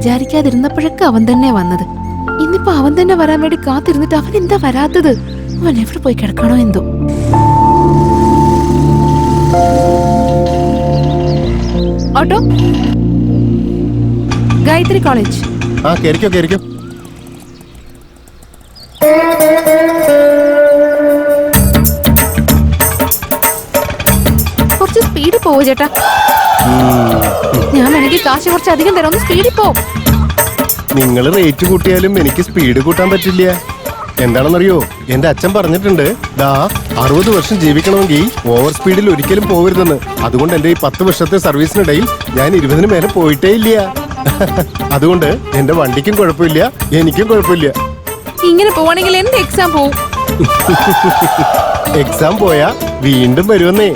വിചാരിക്കാതിരുന്നപ്പോഴൊക്കെ അവൻ തന്നെ വന്നത്. ഇന്നിപ്പോ അവൻ തന്നെ വരാൻ വേണ്ടി കാത്തിരുന്നിട്ട് അവൻ എന്താ വരാത്തത്? അവൻ എവിടെ പോയി കിടക്കണോ എന്തോ. Auto, Gayathri college. കുറച്ച് സ്പീഡിൽ പോവോ ചേട്ടാ? ഞാൻ എനിക്ക് കാശ് കുറച്ച് അധികം തരാം, ഒന്ന് സ്പീഡിൽ പോ. നിങ്ങൾ റേറ്റ് കൂട്ടിയാലും എനിക്ക് സ്പീഡ് കൂട്ടാൻ പറ്റില്ല. എന്താണെന്നറിയോ, എന്റെ അച്ഛൻ പറഞ്ഞിട്ടുണ്ട്, 60 വർഷം ജീവിക്കണമെങ്കിൽ ഓവർ സ്പീഡിൽ ഒരിക്കലും പോകരുതെന്ന്. അതുകൊണ്ട് എന്റെ ഈ 10 വർഷത്തെ സർവീസിനിടയിൽ ഞാൻ 20-ന് മേലെ പോയിട്ടേ ഇല്ല. അതുകൊണ്ട് എന്റെ വണ്ടിക്കും കുഴപ്പമില്ല, എനിക്കും കുഴപ്പമില്ല. ഇങ്ങനെ പോവാണെങ്കിൽ എന്റെ എക്സാം പോവും. എക്സാം പോയാ വീണ്ടും വരുമെന്നേ.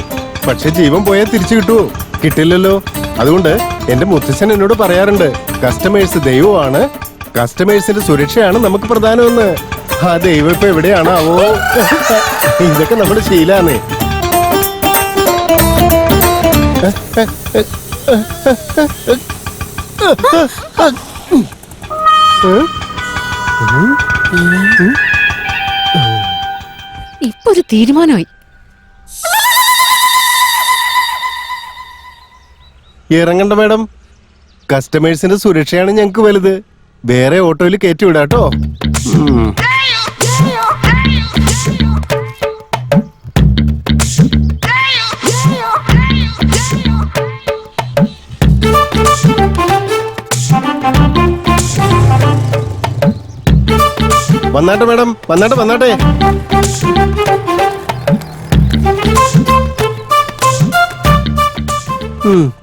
പക്ഷെ ജീവൻ പോയാൽ തിരിച്ചു കിട്ടുമോ? കിട്ടില്ലല്ലോ. അതുകൊണ്ട് എന്റെ മുത്തച്ഛൻ എന്നോട് പറയാറുണ്ട്, കസ്റ്റമേഴ്സ് ദൈവമാണ്, കസ്റ്റമേഴ്സിന്റെ സുരക്ഷയാണ് നമുക്ക് പ്രധാനമെന്ന്. ആ ദൈവം ഇപ്പൊ എവിടെയാണാവോ? ഇതൊക്കെ നമ്മുടെ ശീലാന്നേ. ഇപ്പൊ ഒരു തീരുമാനമായി. ഇറങ്ങണ്ട മാഡം, കസ്റ്റമേഴ്സിന്റെ സുരക്ഷയാണ് ഞങ്ങക്ക് വലുത്. വേറെ ഓട്ടോയിൽ കയറ്റി വിടാട്ടോ. വന്നാട്ടെ മാഡം, വന്നാട്ടെ.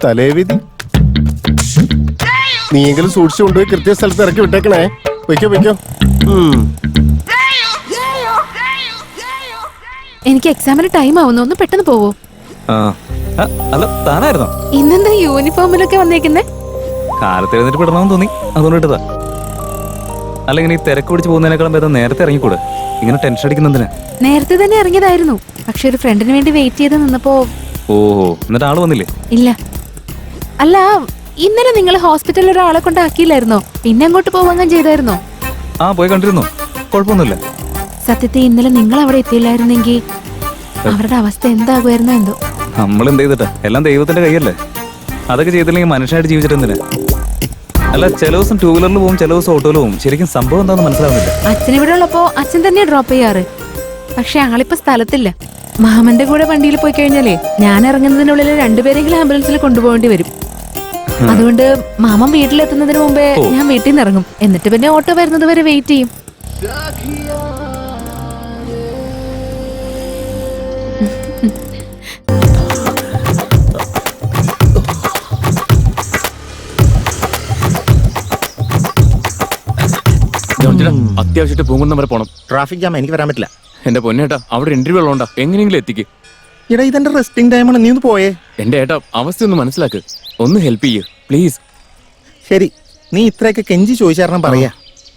തലേവിധി. നീയെങ്കിലും സൂക്ഷിച്ചു കൊണ്ടുപോയി കൃത്യ സ്ഥലത്ത് ഇറക്കി വിട്ടേക്കണേ. വെക്കോ. എനിക്ക് എക്സാമിന് ടൈം ആവുന്നു, ഒന്ന് പെട്ടെന്ന് പോവോ? ഇന്നെന്താ യൂണിഫോമിലൊക്കെ വന്നേക്കുന്നേ? കാലത്ത് എഴുന്നേറ്റ് പെടണമെന്ന് തോന്നി, അതുകൊണ്ടിട്ടതാ. അല്ലെങ്കിൽ ഈ തിരക്ക് പിടിച്ച് പോകുന്നതിനേക്കാളും ഭേദം നേരത്തെ ഇറങ്ങിക്കൂടെ? ഇങ്ങനെ ടെൻഷൻ അടിക്കുന്നതിന്. നേരത്തെ തന്നെ ഇറങ്ങിയതായിരുന്നു, പക്ഷെ ഒരു ഫ്രണ്ടിന് വേണ്ടി വെയിറ്റ് ചെയ്ത് നിന്നപ്പോ. ഓഹോ, എന്നിട്ട് ആള് വന്നില്ലേ? ഇല്ല. അല്ല, ഇന്നലെ നിങ്ങൾ ഹോസ്പിറ്റലിൽ ഒരാളെ കൊണ്ടാക്കിയില്ലായിരുന്നോ? പിന്നെ അങ്ങോട്ട് പോവാൻ ചെയ്തായിരുന്നോ? പോയി കണ്ടിരുന്നു, കുഴപ്പമൊന്നുമില്ല. സത്യത്തിൽ ഇന്നലെ നിങ്ങൾ അവിടെ എത്തിയില്ലായിരുന്നെങ്കിൽ അവരുടെ അവസ്ഥ എന്താകുമായിരുന്നോ എന്തോ. നമ്മൾ എന്ത് ചെയ്തിട്ടാ? എല്ലാം ദൈവത്തിന്റെ കൈയല്ലേ. അതൊക്കെ ചെയ്തില്ലെങ്കിൽ മനുഷ്യനായിട്ട് ജീവിച്ചിട്ട് എന്തിനാ? അല്ല, ചില ദിവസം 2 വീലറിൽ പോകും, ചില ദിവസം ഓട്ടോയിൽ പോകും. ശരിക്കും സംഭവം എന്താണെന്ന് മനസ്സിലാവുന്നില്ല. അച്ഛൻ ഇവിടെ ഉള്ളപ്പോ അച്ഛൻ തന്നെ ഡ്രോപ്പ് ചെയ്യാറ്. പക്ഷെ ആളിപ്പോ സ്ഥലത്തില്ല. മാമന്റെ കൂടെ വണ്ടിയിൽ പോയി കഴിഞ്ഞാലേ ഞാൻ ഇറങ്ങുന്നതിനുള്ളിൽ 2 പേരെങ്കിലും ആംബുലൻസിൽ കൊണ്ടുപോകേണ്ടി വരും. അതുകൊണ്ട് മാമൻ വീട്ടിലെത്തുന്നതിന് മുമ്പേ ഞാൻ വീട്ടിൽ നിന്ന് ഇറങ്ങും. എന്നിട്ട് പിന്നെ ഓട്ടോ വരുന്നത് വരെ വെയിറ്റ് ചെയ്യും. അത്യാവശ്യമായിട്ട് പൂങ്കുന്നം വരെ പോണം. ട്രാഫിക് ജാം, എനിക്ക് വരാൻ പറ്റില്ല. എന്റെ പൊന്നേട്ടാ, അവിടെ ഇന്റർവ്യൂ ഉള്ളോണ്ടാ, എങ്ങനെയെങ്കിലും എത്തിക്ക്. ഇടാ, ഇതെന്റെ റെസ്റ്റിംഗ് ടൈമാണ്, നീ ഒന്ന് പോയേ. എന്റെ ഏട്ടാ, അവസ്ഥ ഒന്ന് മനസ്സിലാക്ക്, ഒന്ന് ഹെൽപ്പ് ചെയ്യ് പ്ലീസ്. ശരി, നീ ഇത്രയൊക്കെ കെഞ്ചി ചോദിച്ചാരണം പറയാ.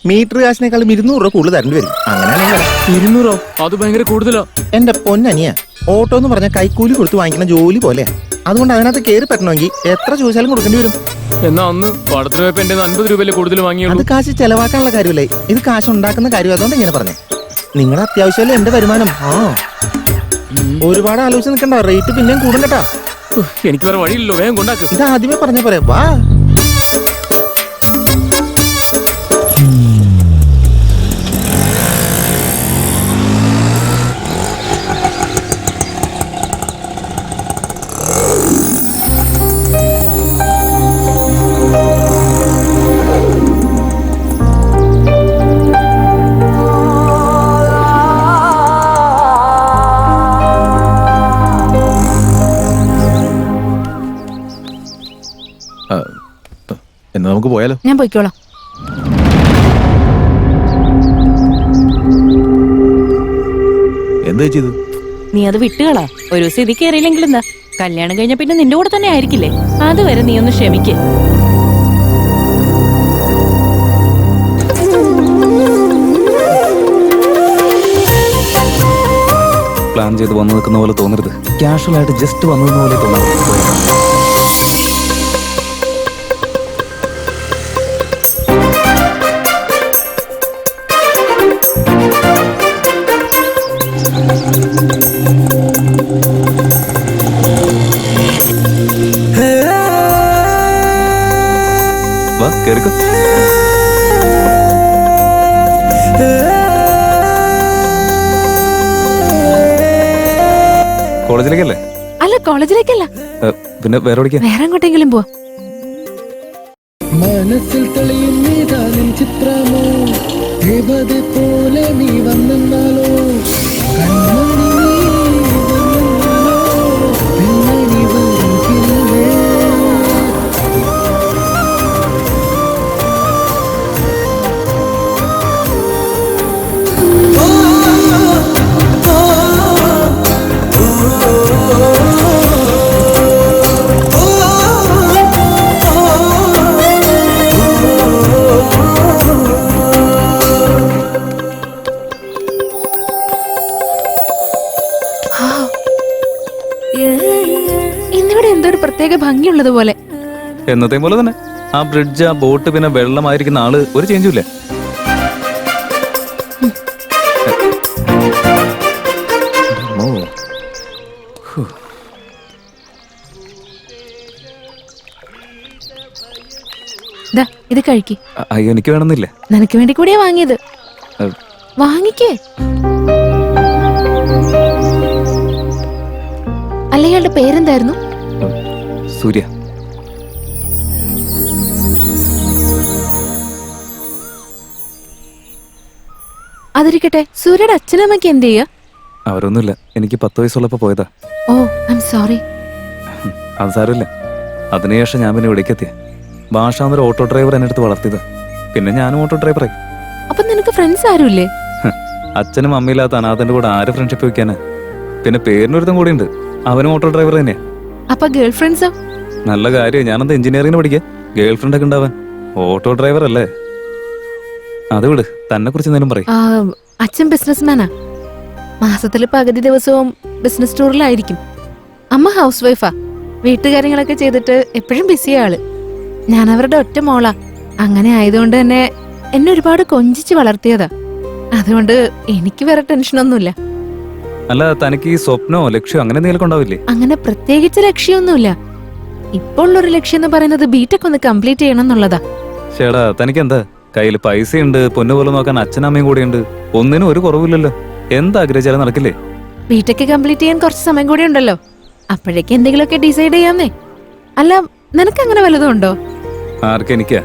മീറ്റർ കാശിനേക്കാളും 200 രൂപ കൂടുതൽ തരേണ്ടി വരും. അങ്ങനെയാണെങ്കിൽ 200? അത് ഭയങ്കര കൂടുതലാ. എന്റെ പൊന്നനിയ, ഓട്ടോ എന്ന് പറഞ്ഞാൽ കൈക്കൂലി കൊടുത്ത് വാങ്ങിക്കുന്ന ജോലി പോലെ. അതുകൊണ്ട് അതിനകത്ത് കയറി പറ്റണമെങ്കിൽ എത്ര ചോദിച്ചാലും കൊടുക്കേണ്ടി വരും. എന്നാ അന്ന് പടത്തിന് പോയപ്പോ എന്റെ 50 രൂപയിലെ കൂടുതൽ വാങ്ങിയുള്ളൂ. അത് കാശ് ചെലവാക്കാനുള്ള കാര്യമല്ലേ, ഇത് കാശ് ഉണ്ടാക്കുന്ന കാര്യം. അതുകൊണ്ട് ഇങ്ങനെ പറഞ്ഞു. നിങ്ങളുടെ അത്യാവശ്യമല്ലേ എന്റെ വരുമാനം. ഒരുപാട് ആലോചിച്ച് നിൽക്കണ്ട, റേറ്റ് പിന്നെയും കൂടും കേട്ടാ. എനിക്ക് വേറെ വഴിയില്ലല്ലോ, വേഗം കൊണ്ടാക്ക്. ഇത് ആദ്യമേ പറഞ്ഞ പറയാ. വാ. എന്നാ നമുക്ക് പോയാലോ? ഞാൻ പോയിക്കോളാം. എന്താ ചെയ്തു? നീ അത് വിട്ടുകളാ. ഒരു ദിവസം ഇതിൽ കയറിയില്ലെങ്കിൽ എന്താ? കല്യാണം കഴിഞ്ഞ പിന്നെ നിന്റെ കൂടെ തന്നെ ആയിരിക്കില്ലേ? അതുവരെ നീ ഒന്ന് ക്ഷമിക്ക്. പ്ലാൻ ചെയ്ത് വന്നു നിൽക്കുന്ന പോലെ തോന്നരുത്. കാഷ്വൽ ആയിട്ട് ജസ്റ്റ് വന്നതുപോലെ തോന്നരുത്. കോളേജിലേക്കല്ലേ? അല്ല, കോളേജിലേക്കല്ല, പിന്നെ വേറെ എവിടേക്കാ? വേറെ എങ്ങോട്ടെങ്കിലും പോവാ. മനസ്സിൽ തെളിയും നീതാനിൻ ചിത്രമോ ദേവത പോലെ നീ വന്നെന്നാലോ കൺമണി നീ വന്നെന്നാലോ പെണ്ണി വന്നില്ലേ ഇന്നിവിടെ എന്തോ ഒരു പ്രത്യേക ഭംഗിയുള്ളത് പോലെ. എന്നത്തെയും പോലെ തന്നെ. ആ ബ്രിഡ്ജ്, ആ ബോട്ട്, പിന്നെ വെള്ളമായിരിക്കുന്ന ആള് ഒരു ചേഞ്ചും ഇല്ല. ദാ, ഇത് കഴിക്ക്. അയ്യോ, എനിക്ക് വേണമെന്നില്ല. നിനക്ക് വേണ്ടി കൂടിയാ വാങ്ങിയത്. വാങ്ങിക്കേ. അല്ല, ഇയാളുടെ പേരെന്തായിരുന്നു? സൂര്യ. അതിരിക്കട്ടെ, സൂര്യയുടെ അച്ഛനമ്മയ്ക്ക് എന്ത് ചെയ്യാ? അവരൊന്നുമില്ല. എനിക്ക് 10 വയസ്സുള്ളപ്പോ പോയതാ. ഓ, ഐ എം സോറി. അത് സാരമില്ല. അതിനുശേഷം ഞാൻ പിന്നെ ഇവിടേക്ക് എത്തിയ. ഭാഷാന്നൊരു ഓട്ടോ ഡ്രൈവർ എന്നെ അടുത്ത് വളർത്തിയത്. പിന്നെ ഞാനും ഓട്ടോ ഡ്രൈവറായി. അപ്പൊ നിനക്ക് ഫ്രണ്ട്സ് ആരുമില്ലേ? അച്ഛനും അമ്മയില്ലാത്ത അനാഥന്റെ കൂടെ ആര് ഫ്രണ്ട്ഷിപ്പ് വെക്കാന്? പിന്നെ പേരിനൊരുത്തം കൂടി ഉണ്ട്, അവനും ഓട്ടോ ഡ്രൈവർ തന്നെയാ. അപ്പൊ ഗേൾ ഫ്രണ്ട്സോ? നല്ല കാര്യം. ഞാനെന്താ എഞ്ചിനീയറിംഗിന് പഠിക്കുക? ഗേൾ ഫ്രണ്ട് ഒക്കെ ഉണ്ടാവാൻ. ഓട്ടോ ഡ്രൈവർ അല്ലേ? അത് വിട്, തന്നെ കുറിച്ച് എന്തെങ്കിലും പറയും. അച്ഛൻ ബിസിനസ്മാനാ. മാസത്തില് പകുതി ദിവസവും ബിസിനസ് ടൂറിലായിരിക്കും. അമ്മ ഹൗസ് വൈഫാ. വീട്ടുകാര്യങ്ങളൊക്കെ ചെയ്തിട്ട് എപ്പോഴും ബിസിയാ ആള്. ഞാൻ അവരുടെ ഒറ്റ മോളാ. അങ്ങനെ ആയതുകൊണ്ട് തന്നെ എന്നെ ഒരുപാട് കൊഞ്ചിച്ച് വളർത്തിയതാ. അതുകൊണ്ട് എനിക്ക് വേറെ ടെൻഷനൊന്നുമില്ല. അല്ല, തനിക്ക് ഈ സ്വപ്നോ ലക്ഷ്യോ അങ്ങനെ എന്തെങ്കിലും ഉണ്ടാവില്ലേ? അങ്ങനെ പ്രത്യേകിച്ച് ലക്ഷ്യമൊന്നുമില്ല. ഇപ്പോൾ ഉള്ളൊരു ലക്ഷ്യം എന്ന് പറയുന്നത് ബിടെക് ഒന്ന് കംപ്ലീറ്റ് ചെയ്യണം എന്നുള്ളതാ. ചേടാ, തനിക്ക് എന്താ? കയ്യിൽ പൈസയുണ്ട്, പൊന്നുപോലെ നോക്കാൻ അച്ഛനമ്മയും കൂടെ ഉണ്ട്. ഒന്നിനും ഒരു കുറവില്ലല്ലോ. എന്താഗ്രഹിച്ചാലും നടക്കില്ലേ? ബിടെക് കംപ്ലീറ്റ് ചെയ്യാൻ കുറച്ച് സമയം കൂടി ഉണ്ടല്ലോ. അപ്പോഴേക്ക് എന്തെങ്കിലുമൊക്കെ ഡിസൈഡ് ചെയ്യാന്നേ. അല്ല, നിനക്ക് അങ്ങനെ വല്ലതും ഉണ്ടോ? ആർക്കെനിക്കാ?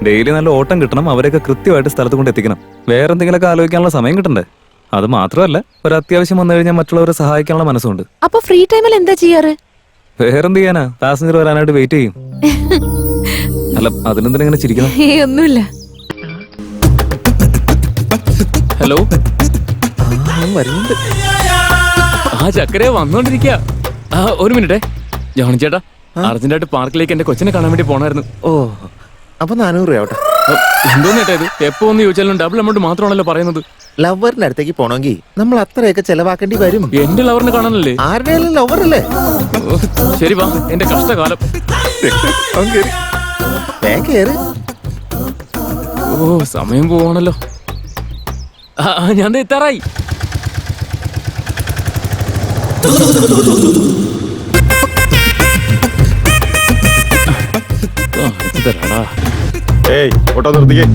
ഡെയിലി നല്ല ഓട്ടം കിട്ടണം, അവരെയൊക്കെ കൃത്യമായിട്ട് സ്ഥലത്ത് കൊണ്ട് എത്തിക്കണം. വേറെ എന്തെങ്കിലുമൊക്കെ ആലോചിക്കാനുള്ള സമയം കിട്ടണ്ടേ? അത് മാത്രമല്ല, ഒരു അത്യാവശ്യം വന്നു കഴിഞ്ഞാൽ മറ്റുള്ളവരെ സഹായിക്കാനുള്ള മനസ്സുണ്ട്. അപ്പൊ ഫ്രീ ടൈമിൽ എന്താ ചെയ്യാറ്? വേറെന്ത് ചെയ്യാനാ? പാസഞ്ചർ വരാനായിട്ട് വെയിറ്റ് ചെയ്യും. അല്ല, അതിനെന്തിനാ ഇങ്ങനെ ചിരിക്കണം? ഒന്നുമില്ല. ഹലോ, വരുന്നുണ്ട്. ആ ചക്കരെ വന്നോണ്ടിരിക്ക. ഒരു മിനിറ്റേ. ജോണി ചേട്ടാ, അർജന്റായിട്ട് പാർക്കിലേക്ക് എന്റെ കൊച്ചിനെ കാണാൻ വേണ്ടി പോണായിരുന്നു. ഓ, അപ്പൊ 400 രൂപ ആവട്ടെ. എന്തോന്ന് ചേട്ടാ ഇത്? എപ്പോ ഒന്ന് ചോദിച്ചാലും ഡബിൾ എമൗണ്ട് മാത്രമാണല്ലോ പറയുന്നത്. ലവറിന്റെ അടുത്തേക്ക് പോണെങ്കിൽ നമ്മൾ അത്രയൊക്കെ ചെലവാക്കേണ്ടി വരും. എന്റെ ലവറിനെ കാണാനല്ലേ? ആരുടെയും ലവർ അല്ലേ? ശരി, വാ. എന്റെ കഷ്ടകാലം. കേറ്. ഓ, സമയം പോവാണല്ലോ. ഞാൻ ദേ എത്താറായി. തരാടാ. ഏയ്, ഓട്ടോ നിർത്തിക്കേ.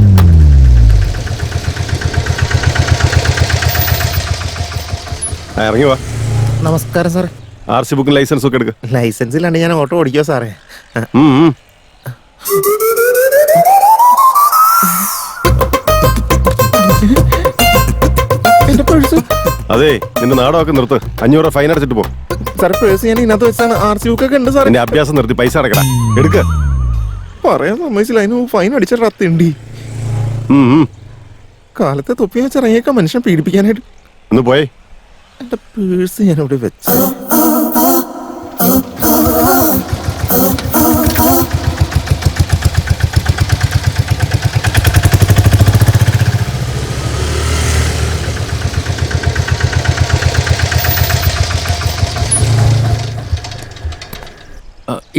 ഇറങ്ങി വാ. നമസ്കാരം സാറേ. RC ബുക്കും ലൈസൻസും ഒക്കെ എടുക്ക. ലൈസൻസ് ഇല്ലാണ്ട് ഞാൻ ഓട്ടോ ഓടിക്കോ സാറേ? എന്റെ പേഴ്സ്. അതെ, നിന്റെ നാടകമൊക്കെ നിർത്ത്. 500 രൂപ ഫൈൻ അടച്ചിട്ട് പോ. സാർ, പേഴ്സ് ഞാൻ ഇതിനകത്ത് വെച്ചാണ്. RC ബുക്കൊക്കെ ഉണ്ട് സാറേ. നിന്റെ അഭ്യാസം നിർത്തി പൈസ അടക്കടാ. എടുക്ക. പറയാൻ സമ്മതിച്ചില്ല. അതിന് ഫൈൻ അടിച്ച റത്തുണ്ട്. കാലത്തെ തൊപ്പി വെച്ചിറങ്ങിയേക്കാം മനുഷ്യൻ പീഡിപ്പിക്കാനായിട്ട്. ഒന്ന് പോയേ. എന്റെ പേഴ്സ് ഞാൻ ഇവിടെ വെച്ചു.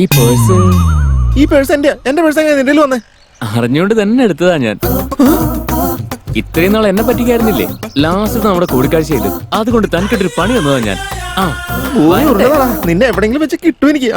ഈ പേഴ്സ് എന്റെ പേഴ്സ് എങ്ങനെ നിന്റെ വന്നേ? അറിഞ്ഞുകൊണ്ട് തന്നെ എടുത്തതാ ഞാൻ. ഇത്രയും നാൾ എന്നെ പറ്റിക്കായിരുന്നില്ലേ? ലാസ്റ്റ് നമ്മുടെ കൂടിക്കാഴ്ചയില് അതുകൊണ്ട് തനിക്കിട്ടൊരു പണി വന്നതാ ഞാൻ. നിന്നെ എവിടെങ്കിലും വെച്ച് കിട്ടും എനിക്ക്.